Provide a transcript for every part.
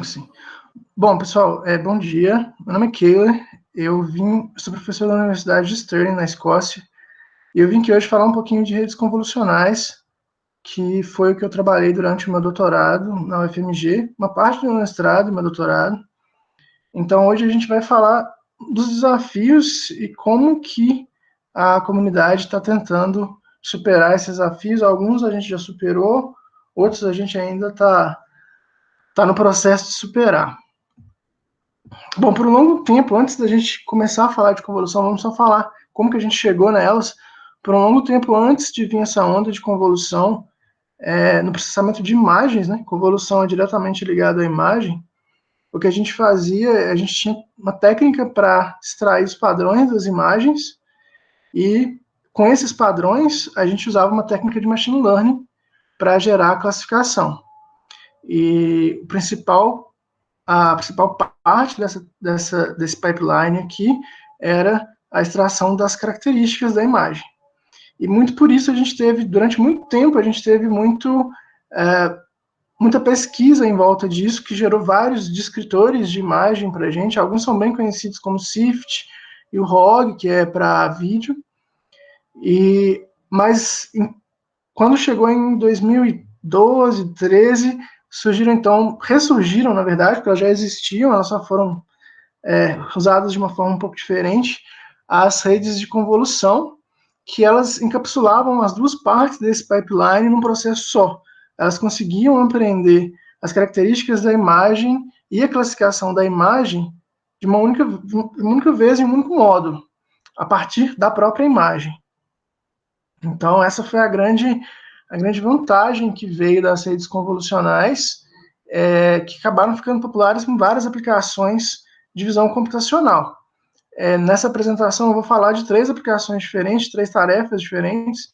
Sim. Bom, pessoal, bom dia. Meu nome é Kayler. Sou professor da Universidade de Stirling, na Escócia, e eu vim aqui hoje falar um pouquinho de redes convolucionais, que foi o que eu trabalhei durante o meu doutorado na UFMG, uma parte do meu mestrado e meu doutorado. Então, hoje a gente vai falar dos desafios e como que a comunidade está tentando superar esses desafios. Alguns a gente já superou, outros a gente ainda está no processo de superar. Bom, por um longo tempo, antes da gente começar a falar de convolução, vamos só falar como que a gente chegou nelas. Por um longo tempo antes de vir essa onda de convolução, no processamento de imagens, né? Convolução é diretamente ligada à imagem. O que a gente fazia, a gente tinha uma técnica para extrair os padrões das imagens e, com esses padrões, a gente usava uma técnica de machine learning para gerar a classificação. E a principal parte desse pipeline aqui era a extração das características da imagem. E muito por isso durante muito tempo, a gente teve muita pesquisa em volta disso, que gerou vários descritores de imagem para a gente. Alguns são bem conhecidos como SIFT e o ROG, que é para vídeo. Mas quando chegou em 2012, 2013, ressurgiram, na verdade, porque elas já existiam, elas só foram usadas de uma forma um pouco diferente, as redes de convolução, que elas encapsulavam as duas partes desse pipeline num processo só. Elas conseguiam apreender as características da imagem e a classificação da imagem de uma única vez, em um único módulo, a partir da própria imagem. Então, essa foi a grande vantagem que veio das redes convolucionais, que acabaram ficando populares em várias aplicações de visão computacional. Nessa apresentação eu vou falar de 3 aplicações diferentes, 3 tarefas diferentes,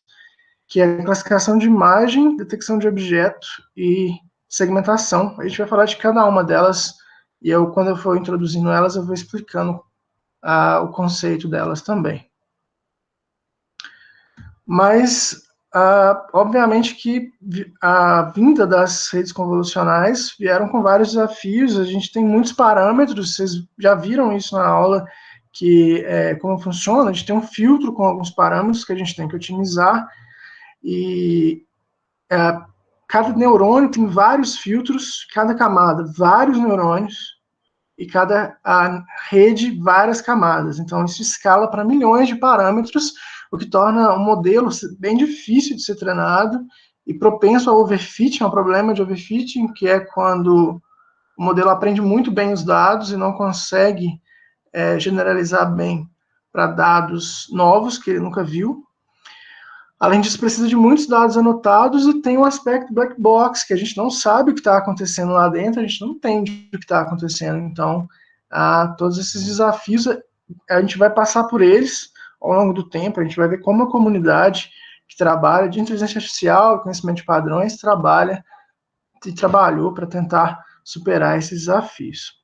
que é a classificação de imagem, detecção de objeto e segmentação. A gente vai falar de cada uma delas, e quando eu for introduzindo elas, eu vou explicando o conceito delas também. Mas, obviamente que a vinda das redes convolucionais vieram com vários desafios, a gente tem muitos parâmetros, vocês já viram isso na aula, como funciona, a gente tem um filtro com alguns parâmetros que a gente tem que otimizar, e cada neurônio tem vários filtros, cada camada, vários neurônios, e cada rede, várias camadas. Então, isso escala para milhões de parâmetros, o que torna um modelo bem difícil de ser treinado e propenso ao overfitting, ao problema de overfitting, que é quando o modelo aprende muito bem os dados e não consegue generalizar bem para dados novos que ele nunca viu. Além disso, precisa de muitos dados anotados e tem um aspecto black box, que a gente não sabe o que está acontecendo lá dentro, a gente não entende o que está acontecendo. Então, todos esses desafios, a gente vai passar por eles ao longo do tempo, a gente vai ver como a comunidade que trabalha de inteligência artificial, conhecimento de padrões, trabalhou para tentar superar esses desafios.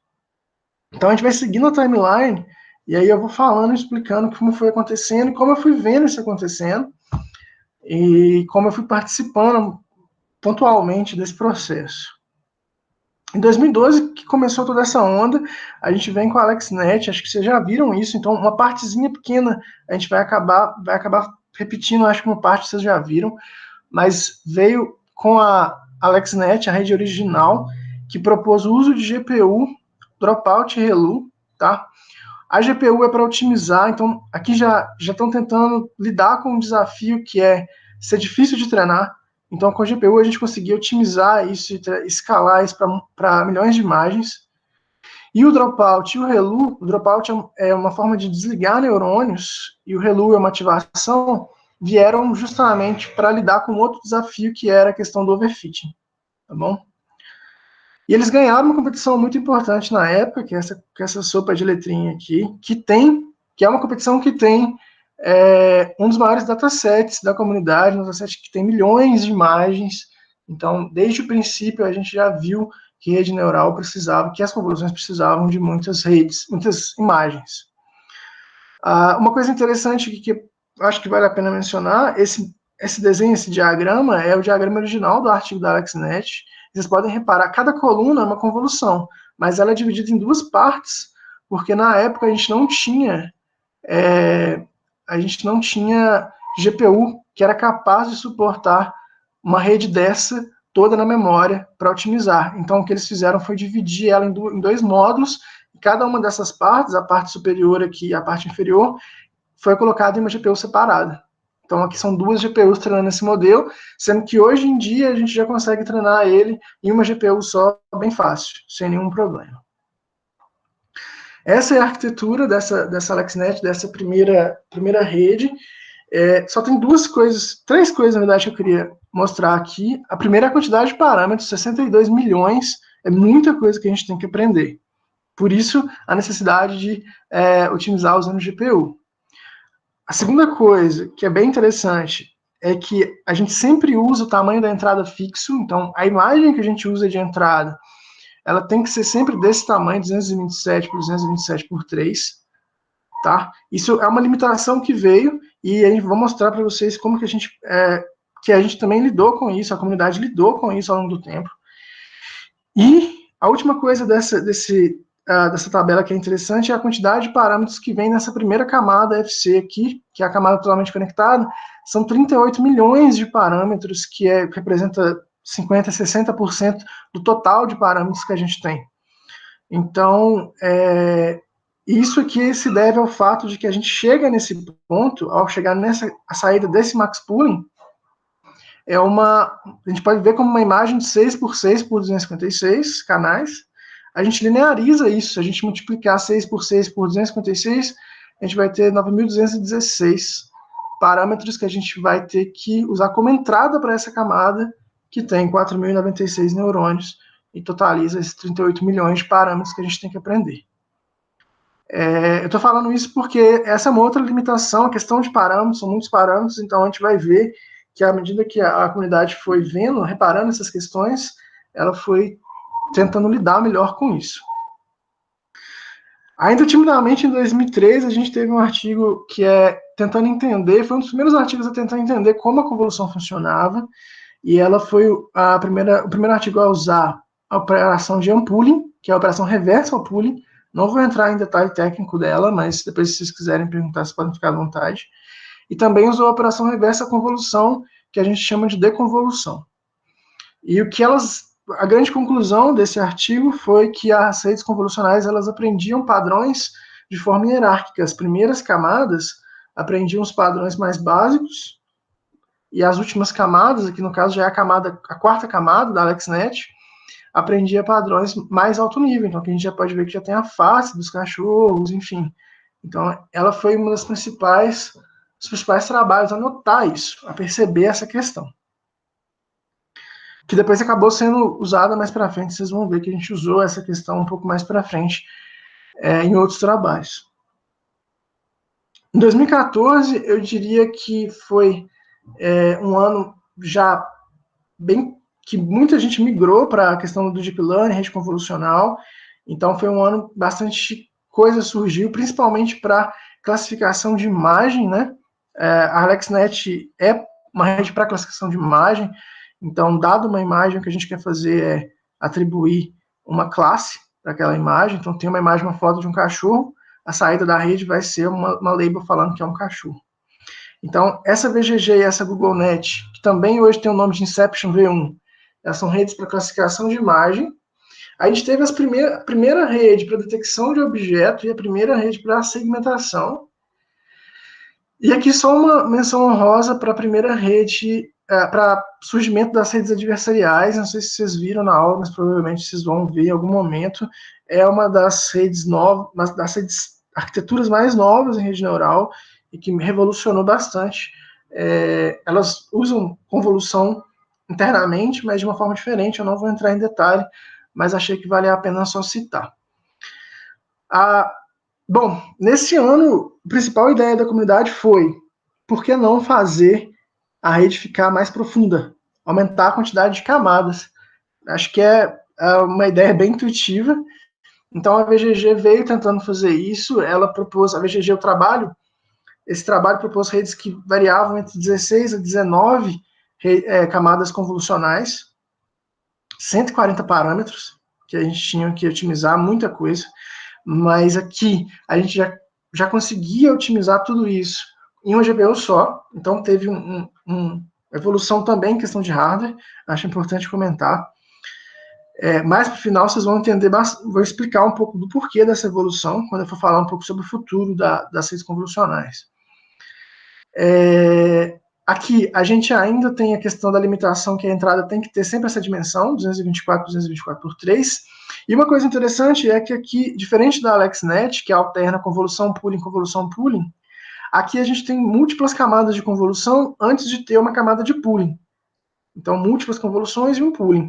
Então, a gente vai seguindo a timeline, e aí eu vou falando, explicando como foi acontecendo, como eu fui vendo isso acontecendo, e como eu fui participando pontualmente desse processo. Em 2012, que começou toda essa onda, a gente vem com a AlexNet, acho que vocês já viram isso, então uma partezinha pequena a gente vai acabar repetindo, acho que uma parte vocês já viram, mas veio com a AlexNet, a rede original, que propôs o uso de GPU, Dropout e ReLU, tá? A GPU é para otimizar, então aqui já estão tentando lidar com um desafio que é ser difícil de treinar. Então, com a GPU a gente conseguiu otimizar isso e escalar isso para milhões de imagens. E o Dropout e o ReLU, o Dropout é uma forma de desligar neurônios e o ReLU é uma ativação, vieram justamente para lidar com outro desafio que era a questão do overfitting, tá bom? E eles ganharam uma competição muito importante na época, que é essa sopa de letrinha aqui, que é uma competição que tem um dos maiores datasets da comunidade, um dataset que tem milhões de imagens. Então, desde o princípio, a gente já viu que rede neural que as convoluções precisavam de muitas redes, muitas imagens. Uma coisa interessante que eu acho que vale a pena mencionar, esse desenho, esse diagrama, é o diagrama original do artigo da AlexNet. Vocês podem reparar, cada coluna é uma convolução, mas ela é dividida em duas partes, porque na época a gente não tinha GPU que era capaz de suportar uma rede dessa toda na memória para otimizar. Então, o que eles fizeram foi dividir ela em dois módulos, e cada uma dessas partes, a parte superior aqui e a parte inferior, foi colocada em uma GPU separada. Então, aqui são duas GPUs treinando esse modelo, sendo que hoje em dia a gente já consegue treinar ele em uma GPU só, bem fácil, sem nenhum problema. Essa é a arquitetura dessa AlexNet, dessa primeira rede. Só tem três coisas, na verdade, que eu queria mostrar aqui. A primeira é a quantidade de parâmetros, 62 milhões, é muita coisa que a gente tem que aprender. Por isso, a necessidade de otimizar usando GPU. A segunda coisa, que é bem interessante, é que a gente sempre usa o tamanho da entrada fixo, então a imagem que a gente usa de entrada, ela tem que ser sempre desse tamanho, 227 por 227 por 3, tá? Isso é uma limitação que veio, e a gente vai mostrar para vocês como que a gente também lidou com isso, a comunidade lidou com isso ao longo do tempo. E a última coisa dessa tabela que é interessante é a quantidade de parâmetros que vem nessa primeira camada FC aqui, que é a camada totalmente conectada. São 38 milhões de parâmetros, que representa 50%, 60% do total de parâmetros que a gente tem. Então, isso aqui se deve ao fato de que a gente chega nesse ponto, ao chegar a saída desse max pooling, a gente pode ver como uma imagem de 6 por 6 por 256 canais. A gente lineariza isso, se a gente multiplicar 6 por 6 por 256, a gente vai ter 9.216 parâmetros que a gente vai ter que usar como entrada para essa camada, que tem 4.096 neurônios, e totaliza esses 38 milhões de parâmetros que a gente tem que aprender. Eu estou falando isso porque essa é uma outra limitação, a questão de parâmetros, são muitos parâmetros, então a gente vai ver que à medida que a comunidade foi vendo, reparando essas questões, ela foi tentando lidar melhor com isso. Ainda timidamente, em 2013, a gente teve um artigo que tentando entender, foi um dos primeiros artigos a tentar entender como a convolução funcionava, e ela foi o primeiro artigo a usar a operação de unpooling, que é a operação reversa ao pooling. Não vou entrar em detalhe técnico dela, mas depois, se vocês quiserem perguntar, vocês podem ficar à vontade. E também usou a operação reversa à convolução, que a gente chama de deconvolução. E a grande conclusão desse artigo foi que as redes convolucionais, elas aprendiam padrões de forma hierárquica. As primeiras camadas aprendiam os padrões mais básicos, e as últimas camadas, aqui no caso já é a quarta camada da AlexNet, aprendia padrões mais alto nível. Então aqui a gente já pode ver que já tem a face dos cachorros, enfim. Então ela foi uma dos principais trabalhos a notar isso, a perceber essa questão. Que depois acabou sendo usada mais para frente, vocês vão ver que a gente usou essa questão um pouco mais para frente em outros trabalhos. Em 2014, eu diria que foi um ano já bem que muita gente migrou para a questão do Deep Learning, rede convolucional, então foi um ano bastante coisa surgiu, principalmente para classificação de imagem, né? A AlexNet é uma rede para classificação de imagem, então, dado uma imagem, o que a gente quer fazer é atribuir uma classe para aquela imagem. Então, tem uma imagem, uma foto de um cachorro, a saída da rede vai ser uma label falando que é um cachorro. Então, essa VGG e essa GoogleNet, que também hoje tem o nome de Inception V1, elas são redes para classificação de imagem. A gente teve a primeira rede para detecção de objeto e a primeira rede para segmentação. E aqui só uma menção honrosa para a primeira rede, para surgimento das redes adversariais. Não sei se vocês viram na aula, mas provavelmente vocês vão ver em algum momento. É uma das redes novas, das arquiteturas mais novas em rede neural e que revolucionou bastante. Elas usam convolução internamente, mas de uma forma diferente. Eu não vou entrar em detalhe, mas achei que vale a pena só citar. Bom, nesse ano, a principal ideia da comunidade foi: por que não fazer a rede ficar mais profunda? Aumentar a quantidade de camadas. Acho que é uma ideia bem intuitiva. Então a VGG veio tentando fazer isso. Ela propôs, a VGG, o trabalho, esse trabalho propôs redes que variavam entre 16 a 19 camadas convolucionais, 140 parâmetros, que a gente tinha que otimizar, muita coisa, mas aqui a gente já conseguia otimizar tudo isso em uma GPU só, então teve uma evolução também em questão de hardware, acho importante comentar. Mais para o final vocês vão entender, vou explicar um pouco do porquê dessa evolução, quando eu for falar um pouco sobre o futuro das redes convolucionais. Aqui a gente ainda tem a questão da limitação, que a entrada tem que ter sempre essa dimensão, 224 por 3, e uma coisa interessante é que aqui, diferente da AlexNet, que alterna convolução, pooling, aqui a gente tem múltiplas camadas de convolução antes de ter uma camada de pooling. Então, múltiplas convoluções e um pooling.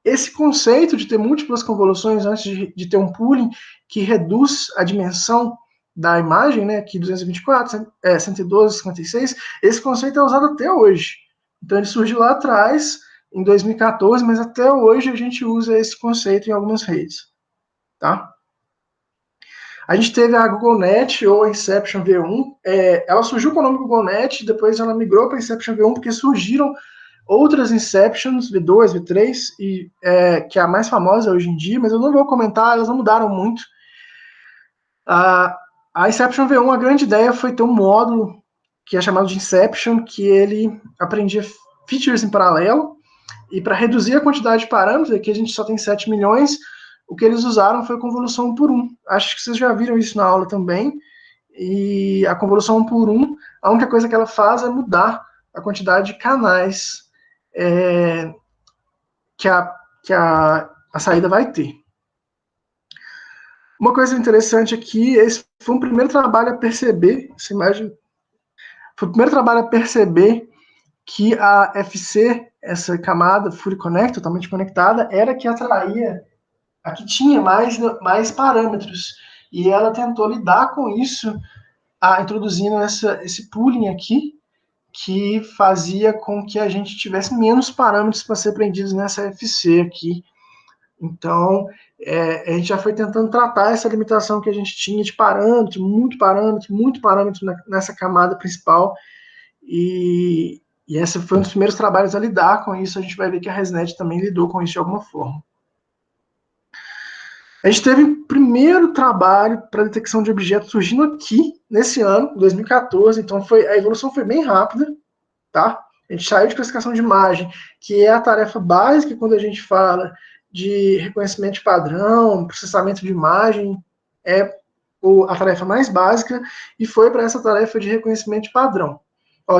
Esse conceito de ter múltiplas convoluções antes de ter um pooling que reduz a dimensão da imagem, né, aqui 224, 112, 56, esse conceito é usado até hoje. Então ele surgiu lá atrás, em 2014, mas até hoje a gente usa esse conceito em algumas redes. Tá? A gente teve a GoogleNet, ou a Inception V1, ela surgiu com o nome GoogleNet, depois ela migrou para a Inception V1, porque surgiram outras Inceptions, V2, V3, que é a mais famosa hoje em dia, mas eu não vou comentar, elas não mudaram muito. A Inception V1, a grande ideia foi ter um módulo que é chamado de Inception, que ele aprendia features em paralelo, e para reduzir a quantidade de parâmetros, aqui a gente só tem 7 milhões, o que eles usaram foi convolução 1 por 1. Acho que vocês já viram isso na aula também, e a convolução 1 por 1, a única coisa que ela faz é mudar a quantidade de canais que a saída vai ter. Uma coisa interessante aqui, esse foi o primeiro trabalho a perceber, essa imagem, foi o primeiro trabalho a perceber que a FC, essa camada Full Connect, totalmente conectada, era que atraía, a que tinha mais parâmetros. E ela tentou lidar com isso, introduzindo esse pooling aqui, que fazia com que a gente tivesse menos parâmetros para ser prendidos nessa FC aqui. Então, a gente já foi tentando tratar essa limitação que a gente tinha de parâmetro, muito parâmetro nessa camada principal, e esse foi um dos primeiros trabalhos a lidar com isso. A gente vai ver que a ResNet também lidou com isso de alguma forma. A gente teve o primeiro trabalho para detecção de objetos surgindo aqui, nesse ano, 2014, então a evolução foi bem rápida, tá? A gente saiu de classificação de imagem, que é a tarefa básica quando a gente fala de reconhecimento de padrão, processamento de imagem, é a tarefa mais básica, e foi para essa tarefa de reconhecimento de padrão,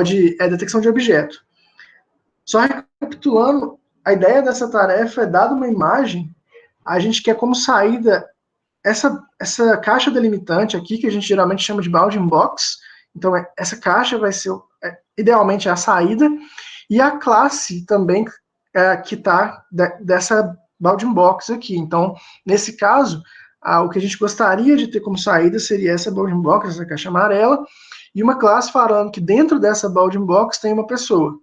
de detecção de objeto. Só recapitulando, a ideia dessa tarefa é, dada uma imagem, a gente quer como saída essa caixa delimitante aqui, que a gente geralmente chama de bounding box. Então, essa caixa vai ser, idealmente, a saída, e a classe também que está dessa bounding box aqui. Então, nesse caso, o que a gente gostaria de ter como saída seria essa bounding box, essa caixa amarela, e uma classe falando que dentro dessa bounding box tem uma pessoa.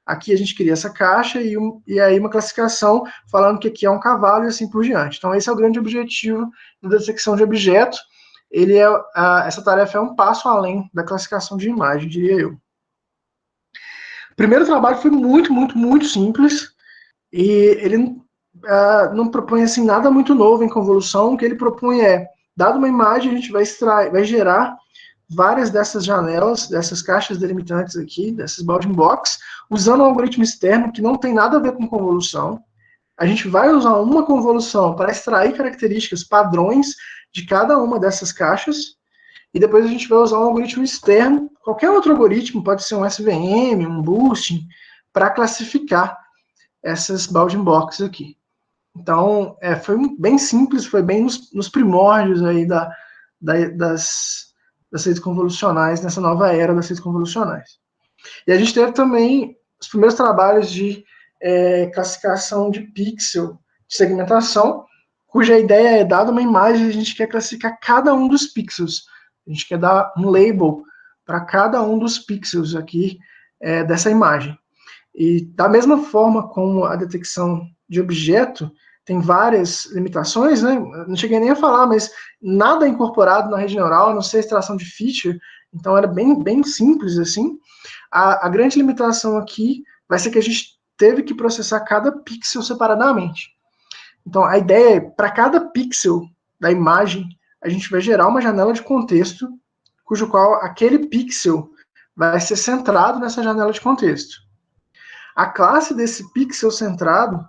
Aqui a gente cria essa caixa e aí uma classificação falando que aqui é um cavalo e assim por diante. Então esse é o grande objetivo da detecção de objeto. Essa tarefa é um passo além da classificação de imagem, diria eu. O primeiro trabalho foi muito simples, e ele não propõe assim nada muito novo em convolução. O que ele propõe é, dado uma imagem, a gente vai gerar várias dessas janelas, dessas caixas delimitantes aqui, dessas bounding box, usando um algoritmo externo que não tem nada a ver com convolução. A gente vai usar uma convolução para extrair características, padrões de cada uma dessas caixas, e depois a gente vai usar um algoritmo externo, qualquer outro algoritmo, pode ser um SVM, um boosting, para classificar essas bounding box aqui. Então, foi bem simples, foi bem nos primórdios aí das redes convolucionais, nessa nova era das redes convolucionais. E a gente teve também os primeiros trabalhos de classificação de pixel, de segmentação, cuja ideia é, dada uma imagem, a gente quer classificar cada um dos pixels. A gente quer dar um label para cada um dos pixels aqui dessa imagem. E da mesma forma como a detecção de objeto tem várias limitações, né? Não cheguei nem a falar, mas nada é incorporado na rede neural, a não ser extração de feature, Então era bem simples assim. A grande limitação aqui vai ser que a gente teve que processar cada pixel separadamente. Então a ideia é, para cada pixel da imagem, a gente vai gerar uma janela de contexto, cujo qual aquele pixel vai ser centrado nessa janela de contexto. A classe desse pixel centrado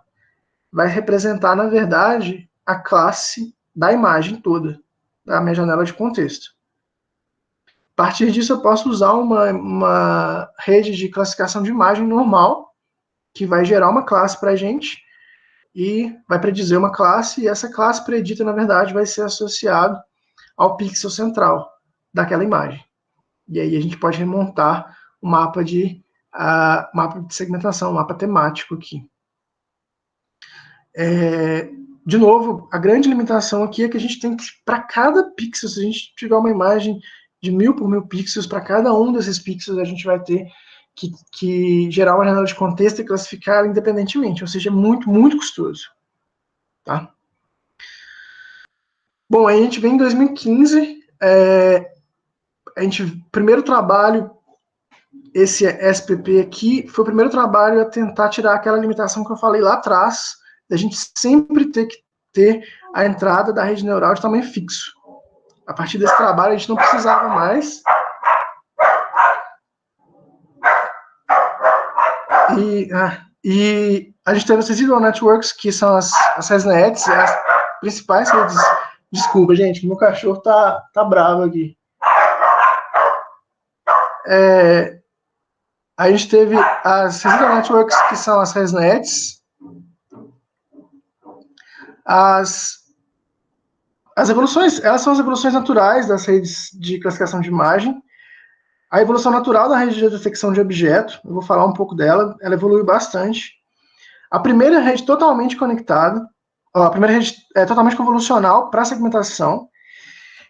vai representar, na verdade, a classe da imagem toda, da minha janela de contexto. A partir disso, eu posso usar uma rede de classificação de imagem normal, que vai gerar uma classe para a gente, e vai predizer uma classe, e essa classe predita, na verdade, vai ser associado ao pixel central daquela imagem. E aí a gente pode remontar o mapa de segmentação, um mapa temático aqui. De novo, a grande limitação aqui é que a gente tem que, para cada pixel, se a gente tiver uma imagem de 1000 por 1000 pixels, para cada um desses pixels a gente vai ter que gerar uma janela de contexto e classificar ela independentemente, ou seja, é muito custoso. Tá? Bom, aí a gente vem em 2015, primeiro trabalho, esse SPP aqui, foi o primeiro trabalho a tentar tirar aquela limitação que eu falei lá atrás, da gente sempre ter que ter a entrada da rede neural de tamanho fixo. A partir desse trabalho, a gente não precisava mais. E a gente teve as residual networks, que são as ResNets, as principais redes. Desculpa, gente, meu cachorro tá bravo aqui. A gente teve as residual networks, que são as ResNets. As evoluções, elas são as evoluções naturais das redes de classificação de imagem. A evolução natural da rede de detecção de objeto, eu vou falar um pouco dela, ela evoluiu bastante. A primeira rede totalmente conectada, a primeira rede é totalmente convolucional para segmentação.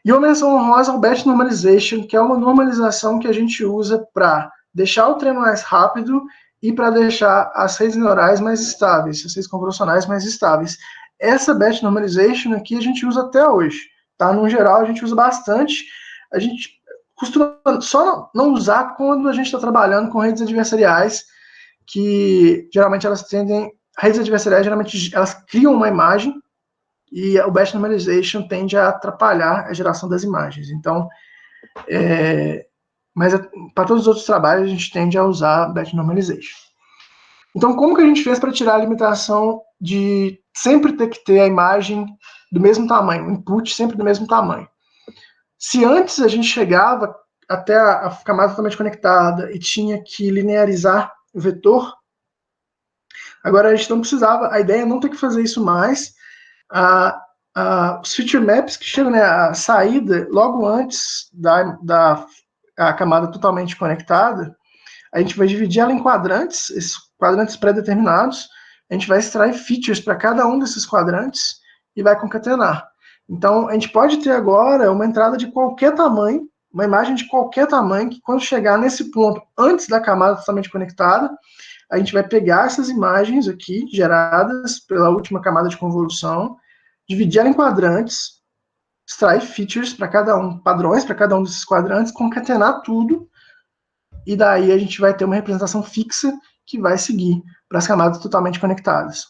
E uma menção honrosa ao Batch Normalization, que é uma normalização que a gente usa para deixar o treino mais rápido e para deixar as redes neurais mais estáveis, as redes convolucionais mais estáveis. Essa Batch Normalization aqui a gente usa até hoje. Tá? No geral, a gente usa bastante. A gente costuma só não usar quando a gente está trabalhando com redes adversariais, que geralmente elas tendem... Redes adversariais, geralmente, elas criam uma imagem e o Batch Normalization tende a atrapalhar a geração das imagens. Então, mas para todos os outros trabalhos, a gente tende a usar Batch Normalization. Então, como que a gente fez para tirar a limitação de sempre ter que ter a imagem do mesmo tamanho, o input sempre do mesmo tamanho? Se antes a gente chegava até a camada totalmente conectada e tinha que linearizar o vetor, agora a gente não precisava, a ideia é não ter que fazer isso mais. Os feature maps que chegam, né, a saída logo antes da camada totalmente conectada, a gente vai dividir ela em quadrantes, esses quadrantes pré-determinados, a gente vai extrair features para cada um desses quadrantes e vai concatenar. Então, a gente pode ter agora uma entrada de qualquer tamanho, uma imagem de qualquer tamanho, que quando chegar nesse ponto, antes da camada totalmente conectada, a gente vai pegar essas imagens aqui, geradas pela última camada de convolução, dividir ela em quadrantes, extrair features para cada um, padrões para cada um desses quadrantes, concatenar tudo, e daí a gente vai ter uma representação fixa que vai seguir para as camadas totalmente conectadas.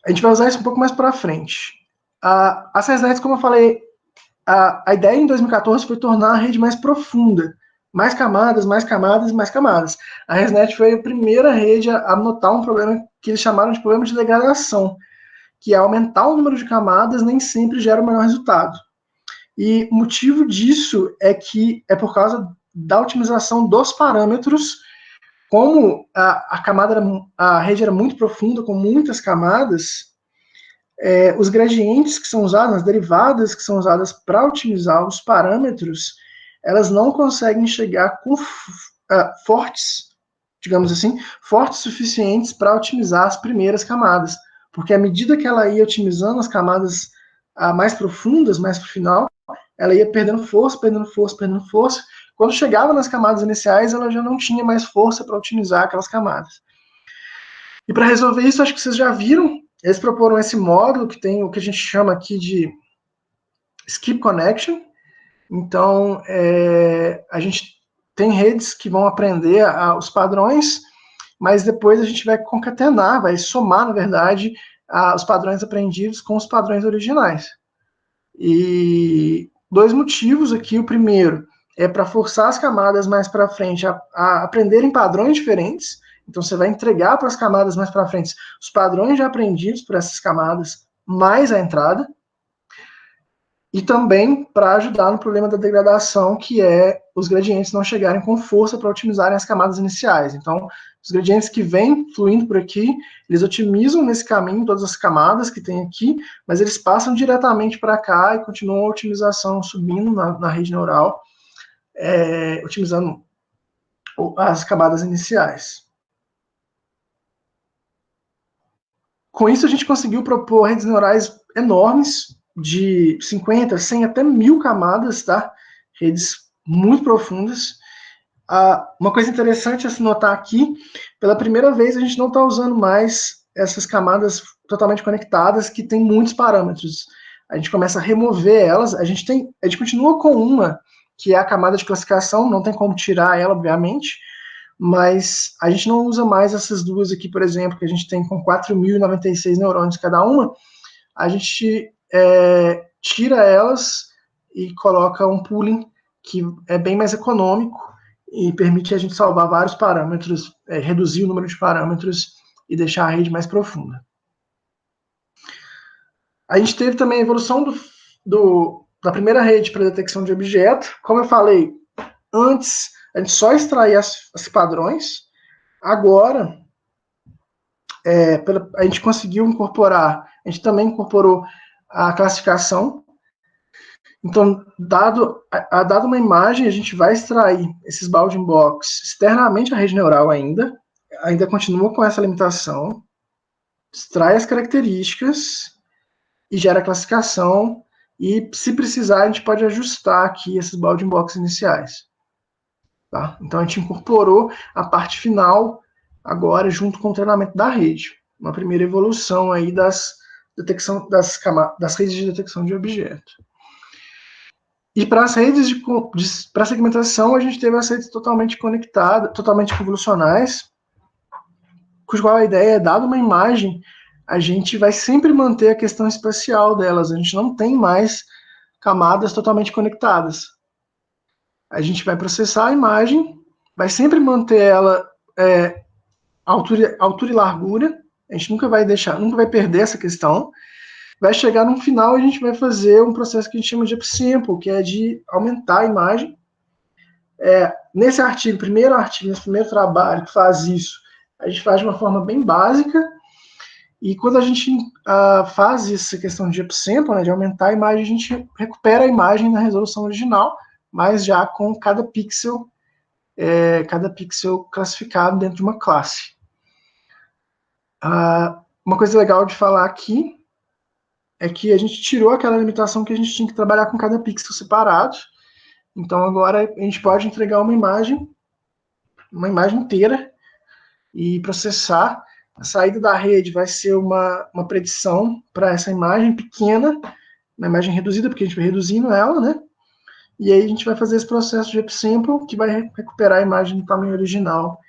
A gente vai usar isso um pouco mais para frente. As ResNets, como eu falei, a ideia em 2014 foi tornar a rede mais profunda, mais camadas, mais camadas, mais camadas. A ResNet foi a primeira rede a notar um problema que eles chamaram de problema de degradação, que é aumentar o número de camadas nem sempre gera o melhor resultado. E o motivo disso é que é por causa da otimização dos parâmetros. Como a rede era muito profunda, com muitas camadas, os gradientes que são usados, as derivadas que são usadas para otimizar os parâmetros, elas não conseguem chegar com fortes, digamos assim, fortes suficientes para otimizar as primeiras camadas. Porque à medida que ela ia otimizando as camadas mais profundas, mais para o final, ela ia perdendo força, perdendo força, perdendo força. Quando chegava nas camadas iniciais, ela já não tinha mais força para otimizar aquelas camadas. E para resolver isso, acho que vocês já viram, eles proporam esse módulo que tem o que a gente chama aqui de Skip Connection, Então, a gente tem redes que vão aprender os padrões, mas depois a gente vai concatenar, vai somar, na verdade, os padrões aprendidos com os padrões originais. E dois motivos aqui. O primeiro é para forçar as camadas mais para frente a aprenderem padrões diferentes. Então, você vai entregar para as camadas mais para frente os padrões já aprendidos por essas camadas, mais a entrada. E também para ajudar no problema da degradação, que é os gradientes não chegarem com força para otimizarem as camadas iniciais. Então, os gradientes que vêm fluindo por aqui, eles otimizam nesse caminho todas as camadas que tem aqui, mas eles passam diretamente para cá e continuam a otimização subindo na rede neural, otimizando as camadas iniciais. Com isso, a gente conseguiu propor redes neurais enormes, de 50, 100 até 1000 camadas, tá? Redes muito profundas. Uma coisa interessante a se notar aqui, pela primeira vez a gente não está usando mais essas camadas totalmente conectadas que tem muitos parâmetros. A gente começa a remover elas, a gente continua com uma, que é a camada de classificação, não tem como tirar ela, obviamente, mas a gente não usa mais essas duas aqui, por exemplo, que a gente tem com 4.096 neurônios cada uma, a gente tira elas e coloca um pooling que é bem mais econômico e permite a gente salvar vários parâmetros, reduzir o número de parâmetros e deixar a rede mais profunda. A gente teve também a evolução da primeira rede para detecção de objeto. Como eu falei, antes a gente só extraía os padrões, agora a gente conseguiu incorporar, a gente também incorporou a classificação. Então, dado uma imagem, a gente vai extrair esses bounding box externamente à rede neural ainda continua com essa limitação, extrai as características e gera a classificação, e se precisar, a gente pode ajustar aqui esses bounding box iniciais. Tá? Então, a gente incorporou a parte final agora junto com o treinamento da rede. Uma primeira evolução aí das redes de detecção de objeto. E para as redes para segmentação, a gente teve as redes totalmente conectadas, totalmente convolucionais, cuja qual a ideia é, dada uma imagem, a gente vai sempre manter a questão espacial delas, a gente não tem mais camadas totalmente conectadas. A gente vai processar a imagem, vai sempre manter ela altura e largura, a gente nunca vai perder essa questão. Vai chegar no final, a gente vai fazer um processo que a gente chama de upsample, que é de aumentar a imagem. Nesse primeiro trabalho que faz isso, a gente faz de uma forma bem básica, e quando a gente faz essa questão de upsample, né, de aumentar a imagem, a gente recupera a imagem na resolução original, mas já com cada pixel classificado dentro de uma classe. Uma coisa legal de falar aqui é que a gente tirou aquela limitação que a gente tinha que trabalhar com cada pixel separado. Então agora a gente pode entregar uma imagem inteira e processar. A saída da rede vai ser uma predição para essa imagem pequena, uma imagem reduzida, porque a gente vai reduzindo ela, né? E aí a gente vai fazer esse processo de upsample, que vai recuperar a imagem no tamanho original.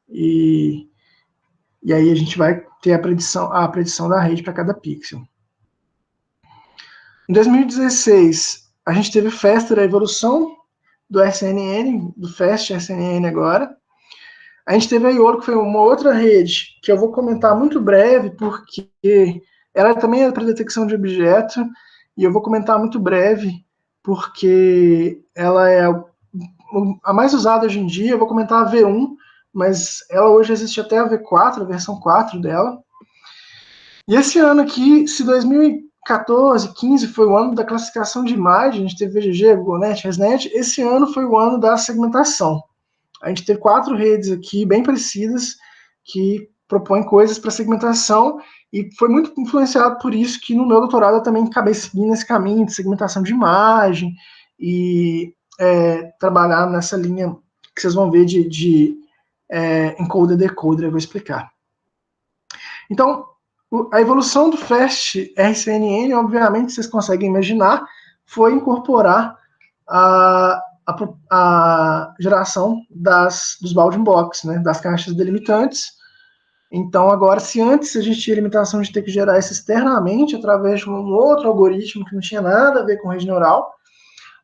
E aí a gente vai ter a predição da rede para cada pixel. Em 2016, a gente teve FASTER, a evolução do SNN, do FAST SNN agora. A gente teve a IOLO, que foi uma outra rede, que eu vou comentar muito breve, porque ela também é para detecção de objeto, e eu vou comentar muito breve, porque ela é a mais usada hoje em dia. Eu vou comentar a V1, mas ela hoje existe até a V4, a versão 4 dela. E esse ano aqui, se 2014, 15 foi o ano da classificação de imagem, a gente teve VGG, GoNet, ResNet, esse ano foi o ano da segmentação. A gente teve 4 redes aqui, bem parecidas, que propõem coisas para segmentação, e foi muito influenciado por isso que no meu doutorado eu também acabei seguindo esse caminho de segmentação de imagem, e trabalhar nessa linha que vocês vão ver de encoder e decoder, eu vou explicar. Então, a evolução do FAST RCNN, obviamente, vocês conseguem imaginar, foi incorporar a geração dos bounding box, né, das caixas delimitantes. Então, agora, se antes a gente tinha a limitação de ter que gerar isso externamente através de um outro algoritmo que não tinha nada a ver com rede neural,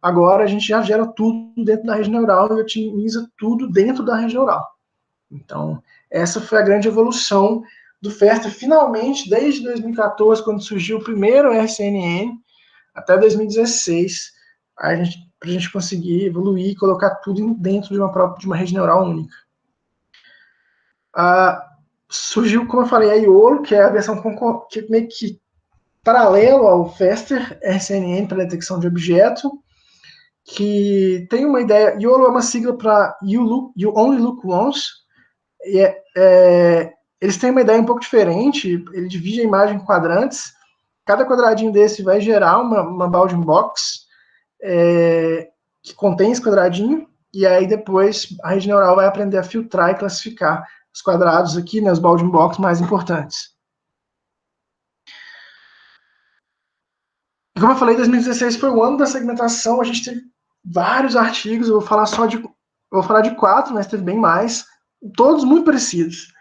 agora a gente já gera tudo dentro da rede neural e otimiza tudo dentro da rede neural. Então, essa foi a grande evolução do Faster, finalmente, desde 2014, quando surgiu o primeiro RCNN, até 2016, para a gente conseguir evoluir e colocar tudo dentro de uma rede neural única. Surgiu, como eu falei, a Iolo, que é a versão que é meio que paralelo ao Faster RCNN para detecção de objeto, que tem uma ideia. Iolo é uma sigla para you Only Look Once, e eles têm uma ideia um pouco diferente. Ele divide a imagem em quadrantes. Cada quadradinho desse vai gerar uma bounding box que contém esse quadradinho, e aí depois a rede neural vai aprender a filtrar e classificar os quadrados aqui, né, os bounding box mais importantes. Como eu falei, 2016 foi o ano da segmentação. A gente teve vários artigos. Eu vou falar de 4, mas teve bem mais, todos muito parecidos.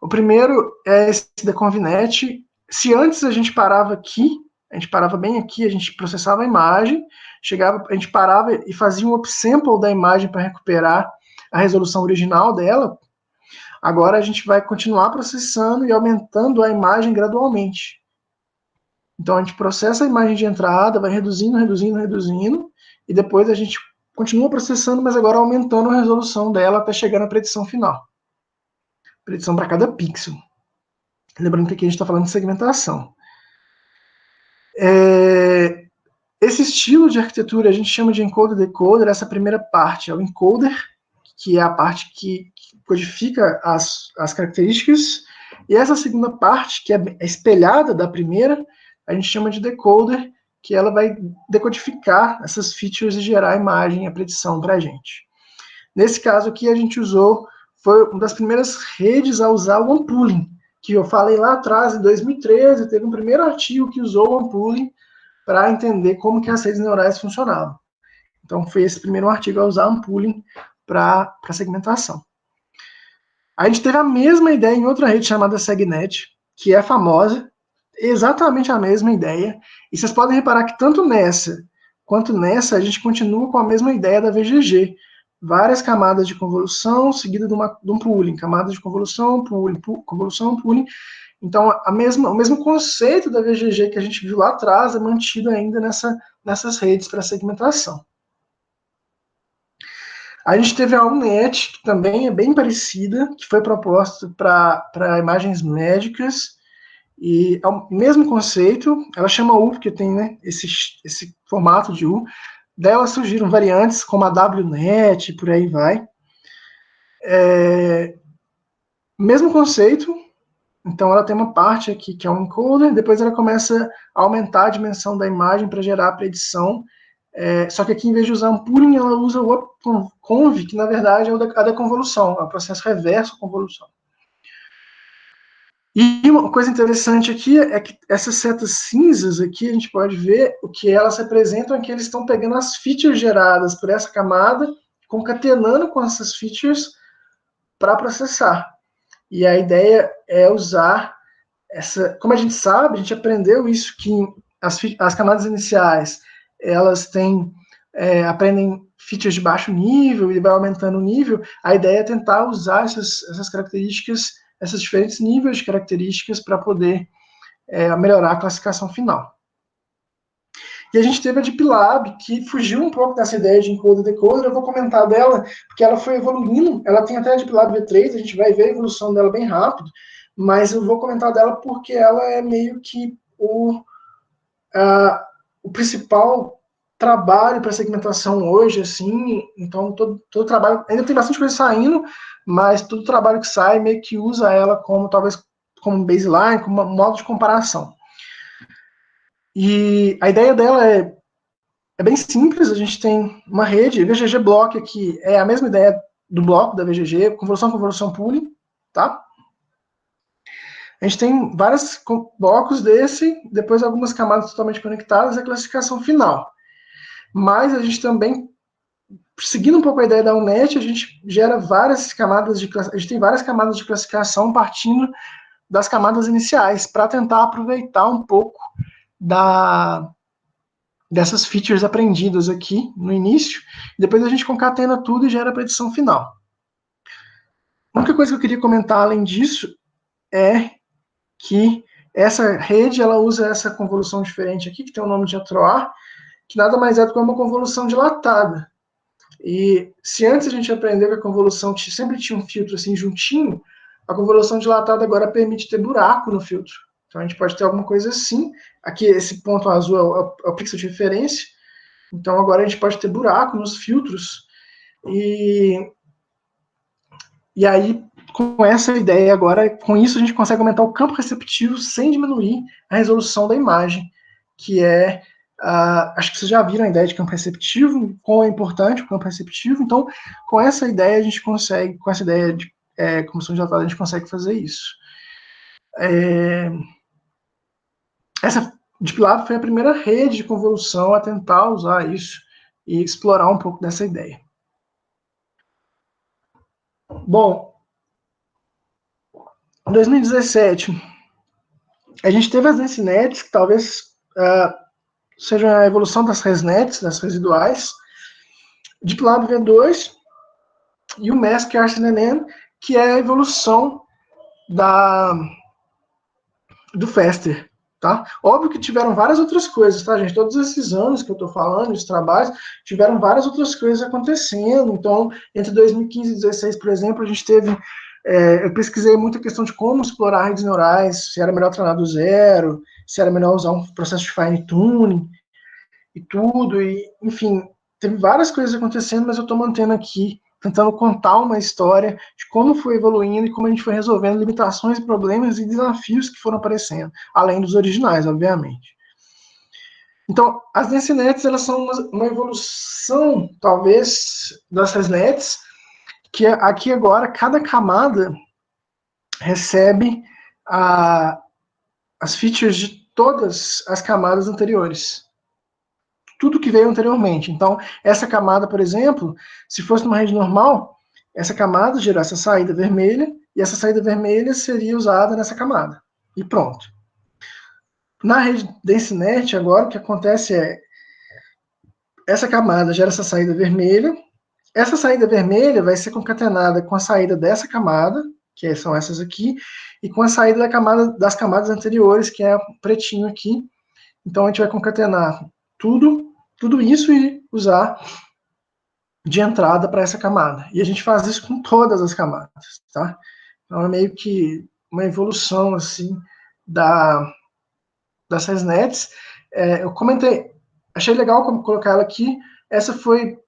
O primeiro é esse da Convinet. Se antes a gente parava aqui, a gente parava bem aqui, a gente processava a imagem, a gente parava e fazia um upsample da imagem para recuperar a resolução original dela. Agora a gente vai continuar processando e aumentando a imagem gradualmente. Então a gente processa a imagem de entrada, vai reduzindo, e depois a gente continua processando, mas agora aumentando a resolução dela até chegar na predição final. Predição para cada pixel. Lembrando que aqui a gente está falando de segmentação. Esse estilo de arquitetura a gente chama de encoder-decoder. Essa primeira parte é o encoder, que é a parte que codifica as características, e essa segunda parte, que é espelhada da primeira, a gente chama de decoder, que ela vai decodificar essas features e gerar a imagem, a predição para a gente. Nesse caso aqui, a gente foi uma das primeiras redes a usar o unpooling, que eu falei lá atrás, em 2013, teve um primeiro artigo que usou o unpooling para entender como que as redes neurais funcionavam. Então, foi esse primeiro artigo a usar unpooling para segmentação. A gente teve a mesma ideia em outra rede chamada SegNet, que é famosa, exatamente a mesma ideia, e vocês podem reparar que tanto nessa quanto nessa, a gente continua com a mesma ideia da VGG, várias camadas de convolução, seguida de um pooling, camadas de convolução, pooling. Então, o mesmo conceito da VGG que a gente viu lá atrás é mantido ainda nessas redes para segmentação. A gente teve a UNET, que também é bem parecida, que foi proposta para imagens médicas, e é o mesmo conceito. Ela chama U, porque tem, né, esse formato de U. Dela surgiram variantes como a WNet, por aí vai. Mesmo conceito. Então ela tem uma parte aqui que é um encoder, depois ela começa a aumentar a dimensão da imagem para gerar a predição. Só que aqui, em vez de usar um pooling, ela usa o upconv, que na verdade é a da convolução, é o processo reverso convolução. E uma coisa interessante aqui é que essas setas cinzas aqui, a gente pode ver o que elas representam é que eles estão pegando as features geradas por essa camada, concatenando com essas features para processar. E a ideia é usar como a gente sabe, a gente aprendeu isso, que as camadas iniciais, elas aprendem features de baixo nível e vai aumentando o nível. A ideia é tentar usar essas características, esses diferentes níveis de características para poder melhorar a classificação final. E a gente teve a Deep Lab, que fugiu um pouco dessa ideia de encoder-decoder. Eu vou comentar dela, porque ela foi evoluindo. Ela tem até a Deep Lab V3, a gente vai ver a evolução dela bem rápido, mas eu vou comentar dela porque ela é meio que o principal trabalho para segmentação hoje, assim. Então, todo trabalho, ainda tem bastante coisa saindo, mas todo trabalho que sai meio que usa ela talvez como baseline, como um modo de comparação. E a ideia dela é bem simples. A gente tem uma rede, VGG Block aqui, é a mesma ideia do bloco da VGG, convolução pooling, tá? A gente tem vários blocos desse, depois algumas camadas totalmente conectadas e a classificação final. mas a gente também, seguindo um pouco a ideia da UNET, a gente gera várias camadas a gente tem várias camadas de classificação partindo das camadas iniciais, para tentar aproveitar um pouco dessas features aprendidas aqui no início, depois a gente concatena tudo e gera a predição final. A única coisa que eu queria comentar além disso é que essa rede ela usa essa convolução diferente aqui, que tem o nome de ATROA, que nada mais é do que uma convolução dilatada. E se antes a gente aprendeu que a convolução sempre tinha um filtro assim juntinho, a convolução dilatada agora permite ter buraco no filtro. Então a gente pode ter alguma coisa assim. Aqui esse ponto azul é o pixel de referência. Então agora a gente pode ter buraco nos filtros. E aí, com essa ideia agora, com isso a gente consegue aumentar o campo receptivo sem diminuir a resolução da imagem, que é, acho que vocês já viram a ideia de campo receptivo, quão é importante o campo receptivo, então com essa ideia a gente consegue, com essa ideia de convolução dilatada, a gente consegue fazer isso. Essa Deep Lab foi a primeira rede de convolução a tentar usar isso e explorar um pouco dessa ideia. Bom, em 2017, a gente teve as DenseNets, que talvez seja a evolução das ResNets, das residuais, Deep Lab V2 e o MESC RCNN, que é a evolução do Faster. Tá? Óbvio que tiveram várias outras coisas, tá, gente? Todos esses anos que eu estou falando, os trabalhos, tiveram várias outras coisas acontecendo. Então, entre 2015 e 2016, por exemplo, a gente teve. Eu pesquisei muita questão de como explorar redes neurais, se era melhor treinar do zero, se era melhor usar um processo de fine tuning e tudo. E, enfim, teve várias coisas acontecendo, mas eu estou mantendo aqui, tentando contar uma história de como foi evoluindo e como a gente foi resolvendo limitações, problemas e desafios que foram aparecendo, além dos originais, obviamente. Então, as DenseNets, elas são uma evolução, talvez, dessas nets, que aqui agora, cada camada recebe as features de todas as camadas anteriores. Tudo que veio anteriormente. Então, essa camada, por exemplo, se fosse numa rede normal, essa camada gerar essa saída vermelha, e essa saída vermelha seria usada nessa camada. E pronto. Na rede DenseNet, agora, o que acontece é, essa camada gera essa saída vermelha, essa saída vermelha vai ser concatenada com a saída dessa camada, que são essas aqui, e com a saída das camadas anteriores, que é o pretinho aqui. Então, a gente vai concatenar tudo isso e usar de entrada para essa camada. E a gente faz isso com todas as camadas, tá? Então é meio que uma evolução, assim, dessas nets. Eu comentei, achei legal colocar ela aqui. Essa foi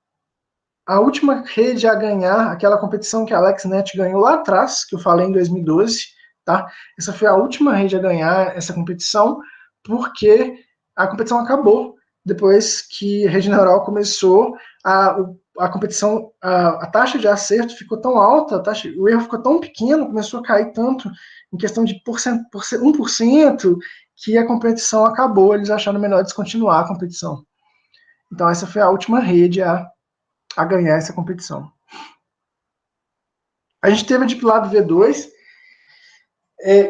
a última rede a ganhar aquela competição que a AlexNet ganhou lá atrás, que eu falei em 2012, tá? Essa foi a última rede a ganhar essa competição, porque a competição acabou depois que a rede neural começou, a competição, a taxa de acerto ficou tão alta, o erro ficou tão pequeno, começou a cair tanto em questão de 1%, que a competição acabou, eles acharam melhor descontinuar a competição. Então essa foi a última rede a ganhar essa competição. A gente teve a Deep Lab V2,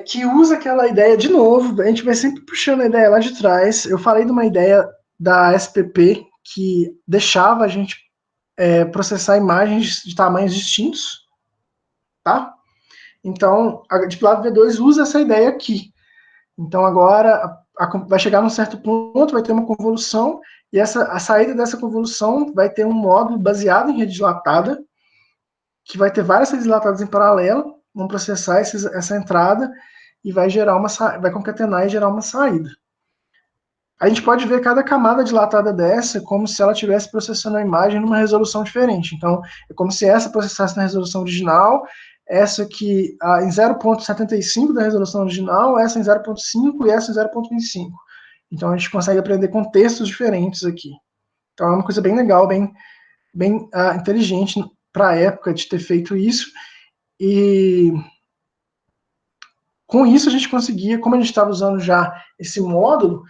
que usa aquela ideia, de novo, a gente vai sempre puxando a ideia lá de trás. Eu falei de uma ideia da SPP que deixava a gente processar imagens de tamanhos distintos, tá? Então, a Deep Lab V2 usa essa ideia aqui. Então, agora, vai chegar num certo ponto, vai ter uma convolução, e a saída dessa convolução vai ter um módulo baseado em rede dilatada, que vai ter várias redes dilatadas em paralelo, vão processar essa entrada e vai concatenar e gerar uma saída. A gente pode ver cada camada dilatada dessa como se ela estivesse processando a imagem numa resolução diferente. Então, é como se essa processasse na resolução original, essa aqui em 0.75 da resolução original, essa em 0.5 e essa em 0.25. Então, a gente consegue aprender contextos diferentes aqui. Então, é uma coisa bem legal, bem inteligente para a época de ter feito isso. E com isso a gente conseguia, como a gente estava usando já esse módulo,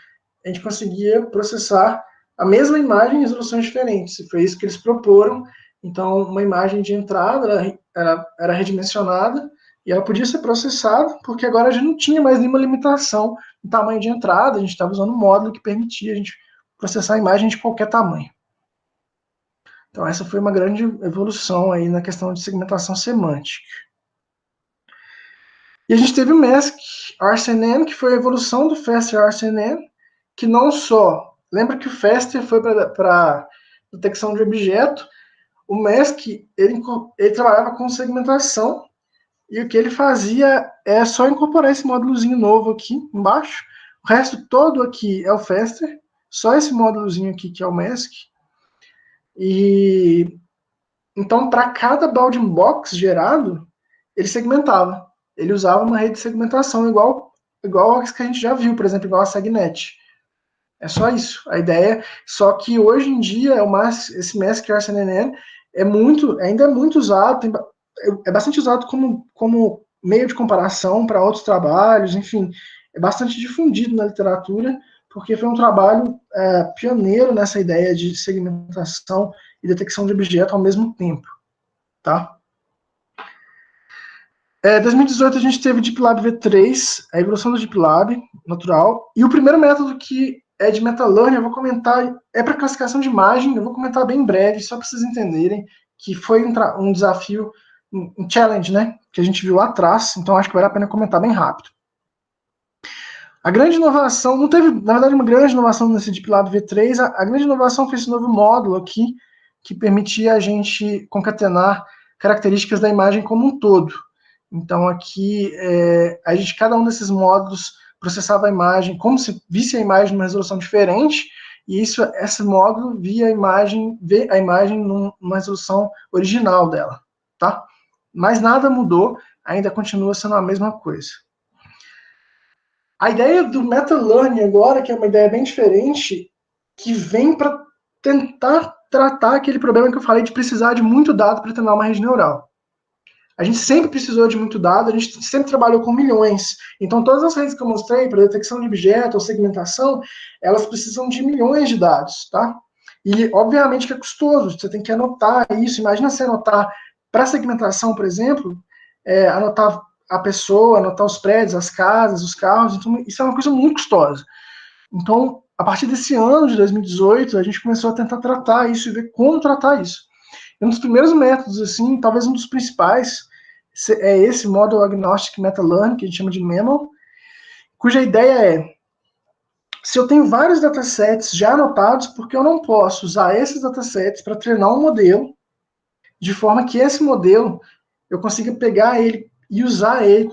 a gente conseguia processar a mesma imagem em resoluções diferentes. E foi isso que eles proporam. Então, uma imagem de entrada era redimensionada e ela podia ser processada, porque agora a gente não tinha mais nenhuma limitação no tamanho de entrada, a gente estava usando um módulo que permitia a gente processar a imagem de qualquer tamanho. Então, essa foi uma grande evolução aí na questão de segmentação semântica. E a gente teve o MASC RCNN, que foi a evolução do FASTER RCNN, que não só... Lembra que o FASTER foi para detecção de objeto, o MASC ele trabalhava com segmentação, e o que ele fazia é só incorporar esse módulozinho novo aqui embaixo. O resto todo aqui é o FASTER, só esse módulozinho aqui que é o MASC. E então, para cada bounding box gerado, ele segmentava. Ele usava uma rede de segmentação igual a que a gente já viu, por exemplo, igual a SegNet. É só isso. A ideia, só que hoje em dia esse MASC RCNN ainda é muito usado, é bastante usado como meio de comparação para outros trabalhos, enfim, é bastante difundido na literatura, porque foi um trabalho pioneiro nessa ideia de segmentação e detecção de objeto ao mesmo tempo, tá? 2018 a gente teve Deep Lab V3, a evolução do Deep Lab natural, e o primeiro método que é de meta-learning, eu vou comentar, é para classificação de imagem, eu vou comentar bem breve, só para vocês entenderem, que foi um desafio, um challenge, né, que a gente viu lá atrás, então acho que vale a pena comentar bem rápido. A grande inovação, não teve, na verdade, uma grande inovação nesse Deep Lab V3, a grande inovação foi esse novo módulo aqui, que permitia a gente concatenar características da imagem como um todo. Então aqui, cada um desses módulos processava a imagem, como se visse a imagem numa resolução diferente, e esse módulo vê a imagem numa resolução original dela, tá? Mas nada mudou, ainda continua sendo a mesma coisa. A ideia do meta-learning agora, que é uma ideia bem diferente, que vem para tentar tratar aquele problema que eu falei de precisar de muito dado para treinar uma rede neural. A gente sempre precisou de muito dado, a gente sempre trabalhou com milhões. Então, todas as redes que eu mostrei para detecção de objeto ou segmentação, elas precisam de milhões de dados, tá? E, obviamente, que é custoso, você tem que anotar isso. Imagina você anotar, para segmentação, por exemplo, anotar a pessoa, anotar os prédios, as casas, os carros, então isso é uma coisa muito custosa. Então, a partir desse ano de 2018, a gente começou a tentar tratar isso e ver como tratar isso. Um dos primeiros métodos, assim, talvez um dos principais, é esse Model Agnostic Meta-Learning, que a gente chama de MEMO, cuja ideia é, se eu tenho vários datasets já anotados, porque eu não posso usar esses datasets para treinar um modelo, de forma que esse modelo, eu consiga pegar ele e usar ele